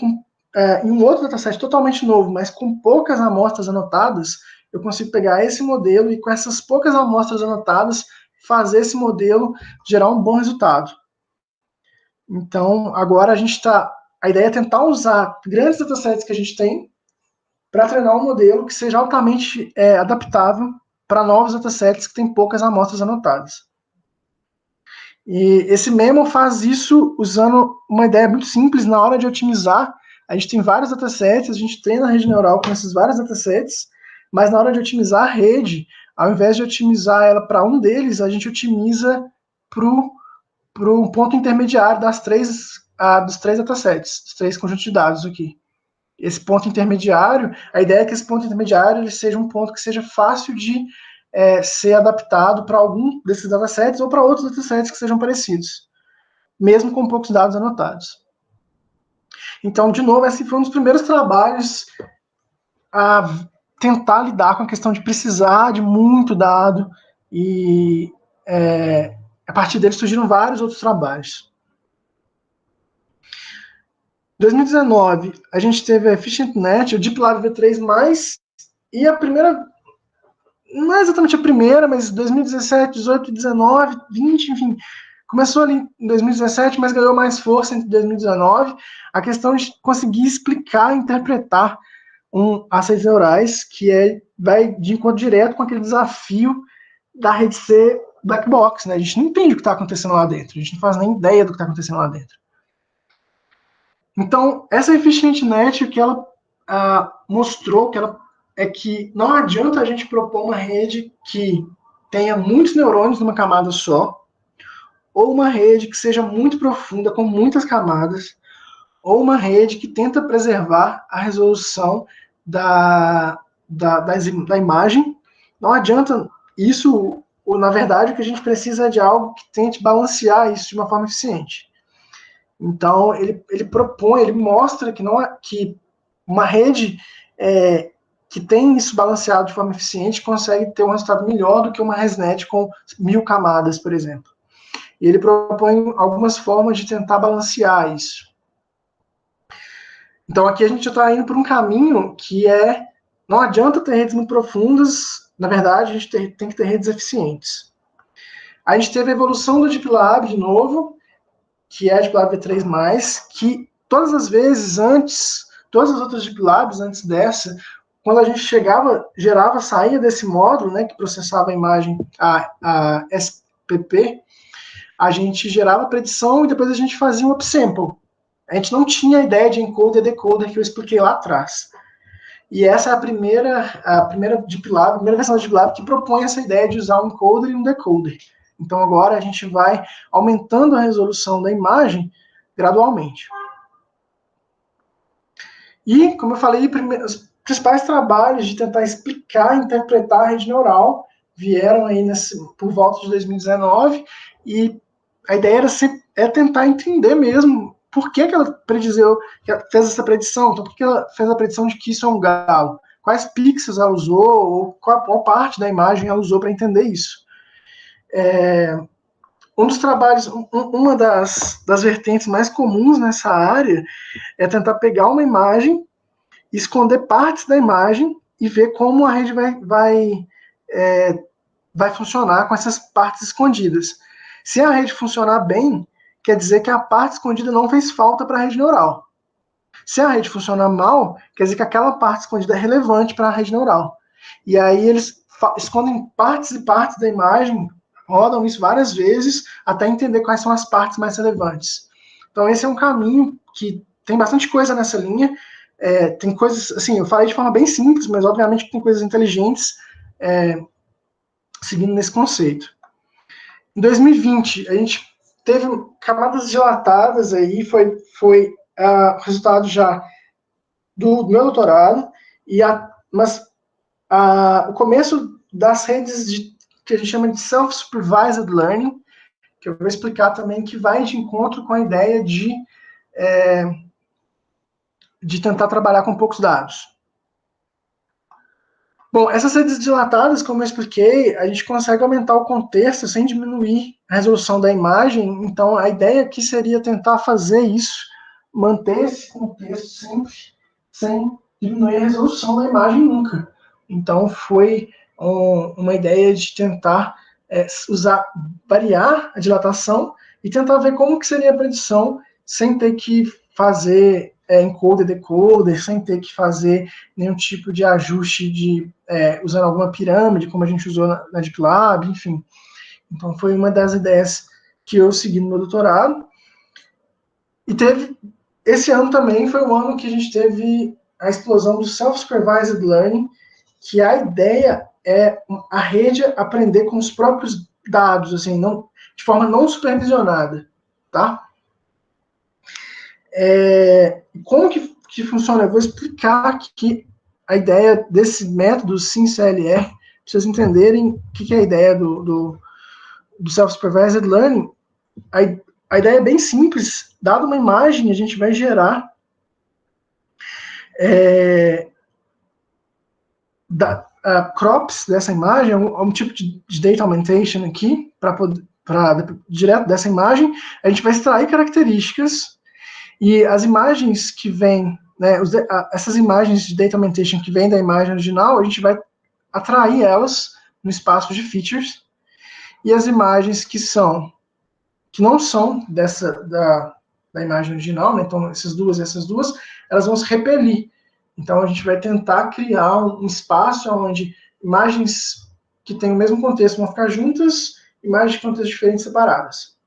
em um outro dataset totalmente novo, mas com poucas amostras anotadas, eu consigo pegar esse modelo e com essas poucas amostras anotadas, fazer esse modelo gerar um bom resultado. Então, agora a ideia é tentar usar grandes datasets que a gente tem para treinar um modelo que seja altamente adaptável para novos datasets que têm poucas amostras anotadas. E esse Memo faz isso usando uma ideia muito simples na hora de otimizar. A gente tem vários datasets, a gente treina a rede neural com esses vários datasets, mas na hora de otimizar a rede, ao invés de otimizar ela para um deles, a gente otimiza para um ponto intermediário dos três datasets, dos três conjuntos de dados aqui. Esse ponto intermediário, a ideia é que esse ponto intermediário ele seja um ponto que seja fácil de ser adaptado para algum desses datasets ou para outros datasets que sejam parecidos, mesmo com poucos dados anotados. Então, de novo, esse foi um dos primeiros trabalhos a tentar lidar com a questão de precisar de muito dado e a partir dele surgiram vários outros trabalhos. Em 2019, a gente teve a EfficientNet, o Deep Lab V3+, e a primeira, não é exatamente a primeira, mas 2017, 18, 19, 20, enfim, começou ali em 2017, mas ganhou mais força em 2019, a questão de conseguir explicar, interpretar as redes neurais, que vai de encontro direto com aquele desafio da rede ser black box, né? A gente não entende o que está acontecendo lá dentro, a gente não faz nem ideia do que está acontecendo lá dentro. Então, essa EfficientNet, o que ela mostrou é que não adianta a gente propor uma rede que tenha muitos neurônios numa camada só, ou uma rede que seja muito profunda, com muitas camadas, ou uma rede que tenta preservar a resolução da imagem. Não adianta isso, na verdade, o que a gente precisa é de algo que tente balancear isso de uma forma eficiente. Então, ele propõe, ele mostra que, não é, que uma rede que tem isso balanceado de forma eficiente consegue ter um resultado melhor do que uma ResNet com 1000 camadas, por exemplo. E ele propõe algumas formas de tentar balancear isso. Então, aqui a gente está indo por um caminho que não adianta ter redes muito profundas, na verdade, a gente tem que ter redes eficientes. A gente teve a evolução do Deep Lab, de novo, que é a Deep Lab V3+, que todas as vezes antes, todas as outras Deep Labs antes dessa, quando a gente gerava, saía desse módulo, né, que processava a imagem, a SPP, a gente gerava a predição e depois a gente fazia um upsample. A gente não tinha a ideia de encoder e decoder que eu expliquei lá atrás. E essa é a primeira Deep Lab, a primeira versão da Deep Lab que propõe essa ideia de usar um encoder e um decoder. Então agora a gente vai aumentando a resolução da imagem gradualmente. E, como eu falei, os principais trabalhos de tentar explicar e interpretar a rede neural vieram aí por volta de 2019, e a ideia era tentar entender mesmo por que ela fez essa predição. Então, por que ela fez a predição de que isso é um galo? Quais pixels ela usou, ou qual parte da imagem ela usou para entender isso? Um dos trabalhos, uma das vertentes mais comuns nessa área é tentar pegar uma imagem, esconder partes da imagem e ver como a rede vai funcionar com essas partes escondidas. Se a rede funcionar bem, quer dizer que a parte escondida não fez falta para a rede neural. Se a rede funcionar mal, quer dizer que aquela parte escondida é relevante para a rede neural. E aí eles escondem partes e partes da imagem, rodam isso várias vezes, até entender quais são as partes mais relevantes. Então esse é um caminho que tem bastante coisa nessa linha. Tem coisas, assim, eu falei de forma bem simples, mas obviamente tem coisas inteligentes seguindo nesse conceito. Em 2020, a gente teve camadas dilatadas aí, foi o resultado já do meu doutorado, mas o começo das redes que a gente chama de self-supervised learning, que eu vou explicar também, que vai de encontro com a ideia de tentar trabalhar com poucos dados. Bom, essas redes dilatadas, como eu expliquei, a gente consegue aumentar o contexto sem diminuir a resolução da imagem. Então, a ideia aqui seria tentar fazer isso, manter esse contexto sempre, sem diminuir a resolução da imagem nunca. Então, foi uma ideia de tentar variar a dilatação e tentar ver como que seria a predição sem ter que fazer encoder, decoder, sem ter que fazer nenhum tipo de ajuste usando alguma pirâmide, como a gente usou na Deep Lab, enfim. Então, foi uma das ideias que eu segui no meu doutorado. E esse ano também foi o ano que a gente teve a explosão do Self-Supervised Learning, que a ideia é a rede aprender com os próprios dados, assim, de forma não supervisionada, tá? Como que funciona? Eu vou explicar aqui a ideia desse método SimCLR, para vocês entenderem o que é a ideia do Self-Supervised Learning. A ideia é bem simples. Dada uma imagem, a gente vai gerar crops dessa imagem, um tipo de data augmentation aqui, direto dessa imagem, a gente vai extrair características. E as imagens que vêm, né, essas imagens de data augmentation que vêm da imagem original, a gente vai atrair elas no espaço de features. E as imagens que não são da imagem original, né, então essas duas, elas vão se repelir. Então a gente vai tentar criar um espaço onde imagens que têm o mesmo contexto vão ficar juntas, imagens de contextos diferentes separadas.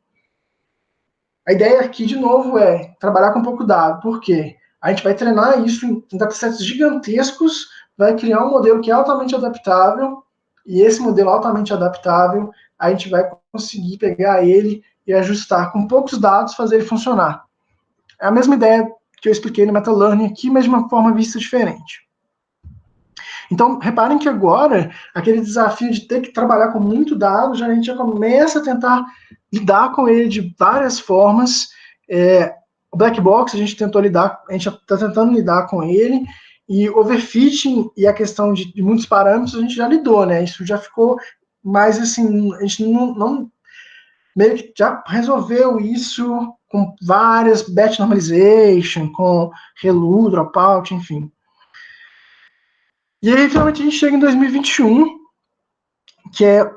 A ideia aqui, de novo, é trabalhar com pouco dado. Por quê? A gente vai treinar isso em datasets gigantescos, vai criar um modelo que é altamente adaptável, e esse modelo altamente adaptável, a gente vai conseguir pegar ele e ajustar com poucos dados, fazer ele funcionar. É a mesma ideia que eu expliquei no MetaLearning aqui, mas de uma forma vista diferente. Então, reparem que agora, aquele desafio de ter que trabalhar com muito dado, a gente já começa a tentar lidar com ele de várias formas. O black box, a gente está tentando lidar com ele, e overfitting e a questão de muitos parâmetros, a gente já lidou, né? Isso já ficou mais assim, a gente não meio que já resolveu isso com várias batch normalization, com relu, dropout, enfim. E aí, finalmente, a gente chega em 2021, que é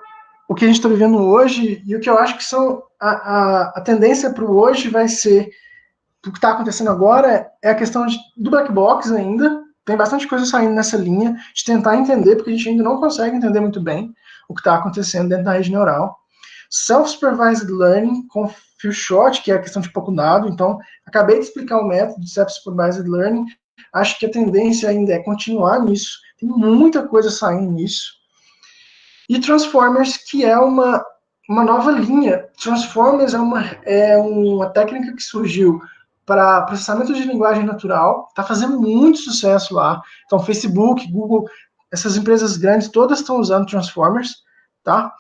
o que a gente está vivendo hoje, e o que eu acho que são a tendência para o hoje vai ser, o que está acontecendo agora é a questão do black box ainda, tem bastante coisa saindo nessa linha, de tentar entender, porque a gente ainda não consegue entender muito bem o que está acontecendo dentro da rede neural. Self-supervised learning com few shot, que é a questão de pouco dado, então, acabei de explicar o método de self-supervised learning, acho que a tendência ainda é continuar nisso, tem muita coisa saindo nisso. E Transformers, que é uma nova linha. Transformers é uma técnica que surgiu para processamento de linguagem natural, está fazendo muito sucesso lá. Então, Facebook, Google, essas empresas grandes, todas estão usando Transformers, tá?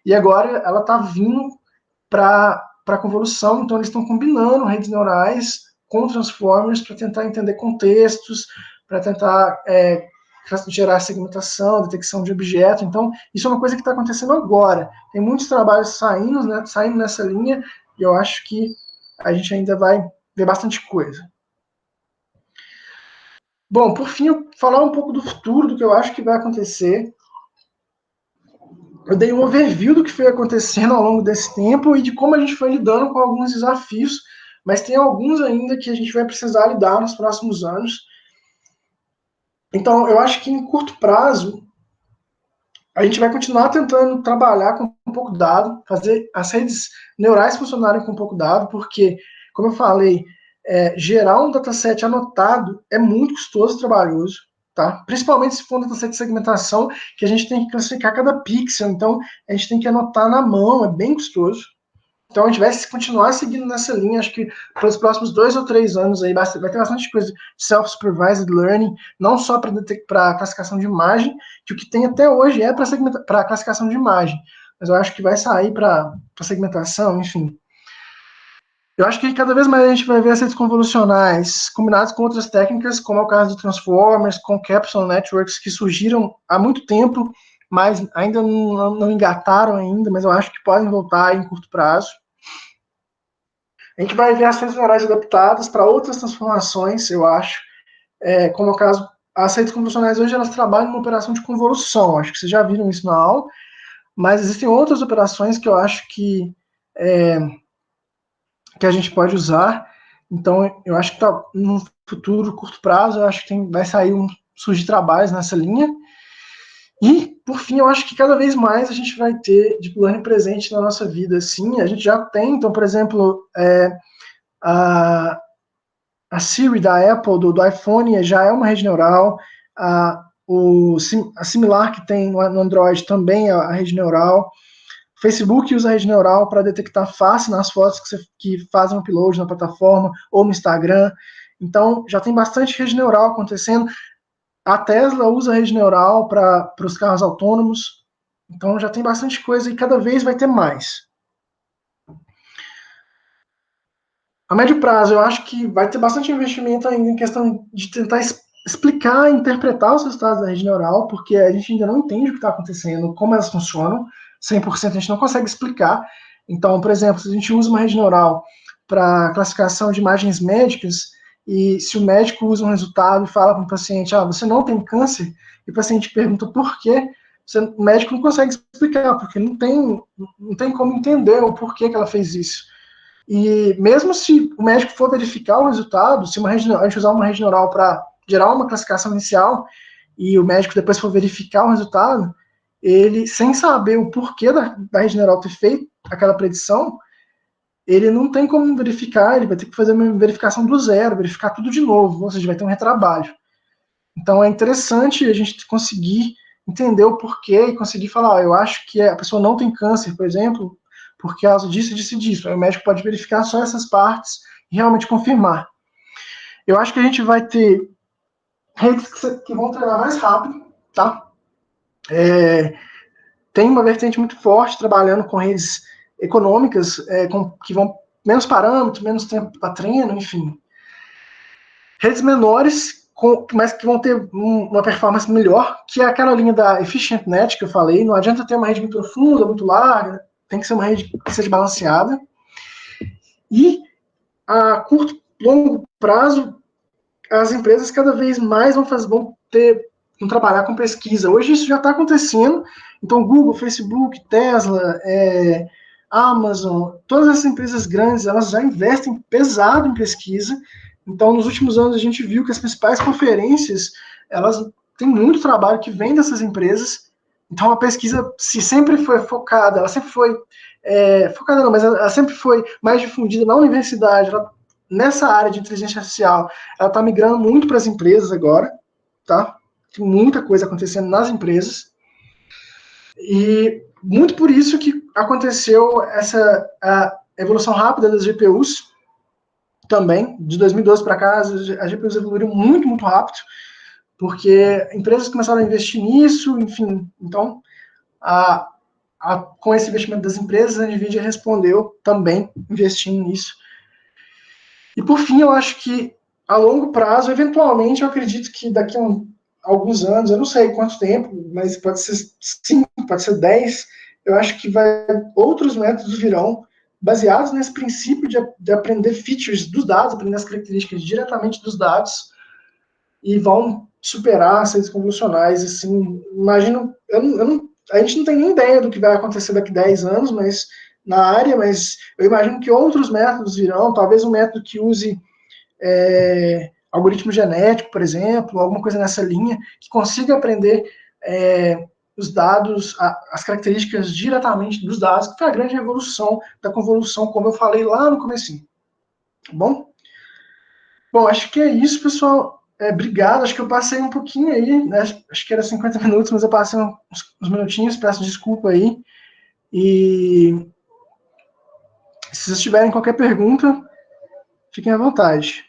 E agora ela está vindo para a convolução, então eles estão combinando redes neurais com Transformers para tentar entender contextos, para tentar gerar segmentação, detecção de objeto. Então, isso é uma coisa que está acontecendo agora. Tem muitos trabalhos saindo nessa linha, e eu acho que a gente ainda vai ver bastante coisa. Bom, por fim, eu falar um pouco do futuro, do que eu acho que vai acontecer. Eu dei um overview do que foi acontecendo ao longo desse tempo e de como a gente foi lidando com alguns desafios, mas tem alguns ainda que a gente vai precisar lidar nos próximos anos. Então, eu acho que em curto prazo, a gente vai continuar tentando trabalhar com um pouco dado, fazer as redes neurais funcionarem com um pouco dado, porque, como eu falei, gerar um dataset anotado é muito custoso e trabalhoso, tá? Principalmente se for um dataset de segmentação, que a gente tem que classificar cada pixel, então a gente tem que anotar na mão, é bem custoso. Então a gente vai continuar seguindo nessa linha, acho que pelos próximos 2 ou 3 anos aí vai ter bastante coisa de self-supervised learning, não só para classificação de imagem, que o que tem até hoje é para classificação de imagem, mas eu acho que vai sair para segmentação, enfim. Eu acho que cada vez mais a gente vai ver redes convolucionais combinadas com outras técnicas, como é o caso de Transformers, com Capsule Networks, que surgiram há muito tempo, mas ainda não engataram ainda, mas eu acho que podem voltar em curto prazo. A gente vai ver as redes neurais adaptadas para outras transformações, eu acho, como é o caso, as redes convolucionais hoje elas trabalham numa operação de convolução, acho que vocês já viram isso na aula, mas existem outras operações que eu acho que a gente pode usar, então eu acho que no futuro, curto prazo, eu acho que vai surgir trabalhos nessa linha, e, por fim, eu acho que cada vez mais a gente vai ter deep learning presente na nossa vida, sim, a gente já tem, então, por exemplo, a Siri da Apple, do iPhone, já é uma rede neural. A similar que tem no Android também é a rede neural. O Facebook usa a rede neural para detectar face nas fotos que fazem upload na plataforma ou no Instagram. Então, já tem bastante rede neural acontecendo. A Tesla usa a rede neural para os carros autônomos. Então, já tem bastante coisa e cada vez vai ter mais. A médio prazo, eu acho que vai ter bastante investimento ainda em questão de tentar explicar, interpretar os resultados da rede neural, porque a gente ainda não entende o que está acontecendo, como elas funcionam, 100% a gente não consegue explicar. Então, por exemplo, se a gente usa uma rede neural para classificação de imagens médicas, e se o médico usa um resultado e fala para o paciente, você não tem câncer, e o paciente pergunta por quê, o médico não consegue explicar, porque não tem como entender o porquê que ela fez isso. E mesmo se o médico for verificar o resultado, se a gente usar uma rede neural para gerar uma classificação inicial, e o médico depois for verificar o resultado, ele, sem saber o porquê da rede neural ter feito aquela predição, ele não tem como verificar, ele vai ter que fazer uma verificação do zero, verificar tudo de novo, ou seja, vai ter um retrabalho. Então é interessante a gente conseguir entender o porquê e conseguir falar, eu acho que a pessoa não tem câncer, por exemplo, por causa disso, disso e disso. Aí o médico pode verificar só essas partes e realmente confirmar. Eu acho que a gente vai ter redes que vão treinar mais rápido, tá? Tem uma vertente muito forte trabalhando com redes econômicas, que vão menos parâmetros, menos tempo para treino, enfim. Redes menores, mas que vão ter uma performance melhor, que é aquela linha da Efficient Net que eu falei. Não adianta ter uma rede muito profunda, muito larga, tem que ser uma rede que seja balanceada. E a curto, longo prazo, as empresas cada vez mais vão trabalhar com pesquisa. Hoje isso já está acontecendo. Então, Google, Facebook, Tesla, Amazon, todas essas empresas grandes, elas já investem pesado em pesquisa. Então, nos últimos anos, a gente viu que as principais conferências, elas têm muito trabalho que vem dessas empresas. Então, a pesquisa, se sempre foi focada, ela sempre foi focada não, mas ela sempre foi mais difundida na universidade, nessa área de inteligência artificial, ela está migrando muito para as empresas agora, tá? Tem muita coisa acontecendo nas empresas. E muito por isso que aconteceu a evolução rápida das GPUs também. De 2012 para cá, as GPUs evoluíram muito, muito rápido, porque empresas começaram a investir nisso, enfim. Então, com esse investimento das empresas, a NVIDIA respondeu também investindo nisso. E por fim, eu acho que a longo prazo, eventualmente, eu acredito que daqui a alguns anos, eu não sei quanto tempo, mas pode ser 5, pode ser 10, eu acho que outros métodos virão baseados nesse princípio de aprender features dos dados, aprender as características diretamente dos dados, e vão superar as redes convolucionais. Assim, imagino, a gente não tem nem ideia do que vai acontecer daqui a 10 anos, mas na área, mas eu imagino que outros métodos virão, talvez um método que use algoritmo genético, por exemplo, alguma coisa nessa linha, que consiga aprender os dados, as características diretamente dos dados, que foi a grande revolução da convolução, como eu falei lá no comecinho. Tá bom? Bom, acho que é isso, pessoal. Obrigado, acho que eu passei um pouquinho aí, né? Acho que era 50 minutos, mas eu passei uns minutinhos, peço desculpa aí. E se vocês tiverem qualquer pergunta, fiquem à vontade.